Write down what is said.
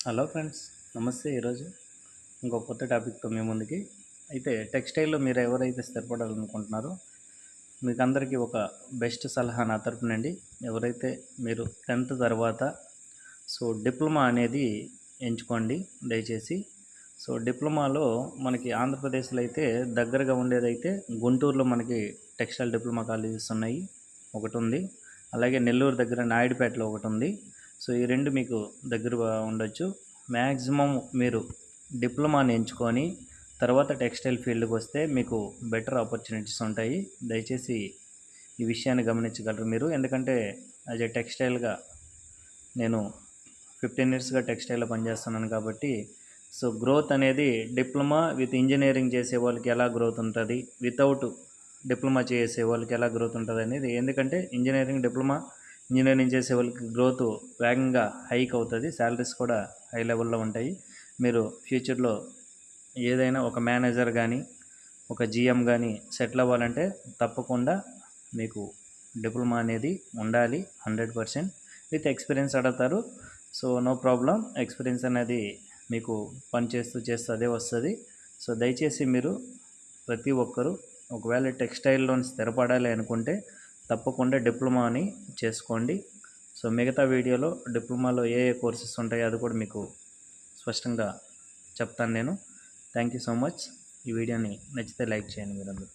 Hello friends, నమస్తే. ఈరోజు ఇంకో కొత్త టాపిక్తో మీ ముందుకి. అయితే టెక్స్టైల్లో మీరు ఎవరైతే స్థిరపడాలనుకుంటున్నారో మీకు అందరికీ ఒక బెస్ట్ సలహా నా తరపు నుండి. ఎవరైతే మీరు 10th తర్వాత డిప్లొమా అనేది ఎంచుకోండి దయచేసి. డిప్లొమాలో మనకి ఆంధ్రప్రదేశ్లో అయితే దగ్గరగా ఉండేదైతే గుంటూరులో మనకి టెక్స్టైల్ డిప్లొమా కాలేజెస్ ఉన్నాయి, ఒకటి ఉంది. అలాగే నెల్లూరు దగ్గర నాయుడుపేటలో ఒకటి ఉంది. ఈ రెండు మీకు దగ్గరగా ఉండొచ్చు. మ్యాక్సిమం మీరు డిప్లొమాని ఎంచుకొని తర్వాత టెక్స్టైల్ ఫీల్డ్కి వస్తే మీకు బెటర్ ఆపర్చునిటీస్ ఉంటాయి. దయచేసి ఈ విషయాన్ని గమనించగలరు మీరు. ఎందుకంటే యాజ్ ఏ టెక్స్టైల్గా నేను 15 ఇయర్స్గా టెక్స్టైల్లో పనిచేస్తున్నాను కాబట్టి గ్రోత్ అనేది డిప్లొమా విత్ ఇంజనీరింగ్ చేసే వాళ్ళకి ఎలా గ్రోత్ ఉంటుంది, వితౌట్ డిప్లొమా చేసే వాళ్ళకి ఎలా గ్రోత్ ఉంటుంది అనేది. ఎందుకంటే ఇంజనీరింగ్ చేసే వాళ్ళకి గ్రోత్ వేగంగా హైక్ అవుతుంది, శాలరీస్ కూడా హై లెవెల్లో ఉంటాయి. మీరు ఫ్యూచర్లో ఏదైనా ఒక మేనేజర్ కానీ ఒక జిఎం కానీ సెటిల్ అవ్వాలంటే తప్పకుండా మీకు డిప్లొమా అనేది ఉండాలి. 100% విత్ ఎక్స్పీరియన్స్ అడుగుతారు. నో ప్రాబ్లం, ఎక్స్పీరియన్స్ అనేది మీకు పని చేస్తూ అదే వస్తుంది. దయచేసి మీరు ప్రతి ఒక్కరూ ఒకవేళ టెక్స్టైల్లో స్థిరపడాలి అనుకుంటే తప్పకుండా డిప్లొమాని చేసుకోండి. మిగతా వీడియోలో డిప్లొమాలో ఏ కోర్సెస్ ఉంటాయో అది కూడా మీకు స్పష్టంగా చెప్తాను నేను. Thank you so much. ఈ వీడియోని నచ్చితే లైక్ చేయండి మీరందరూ.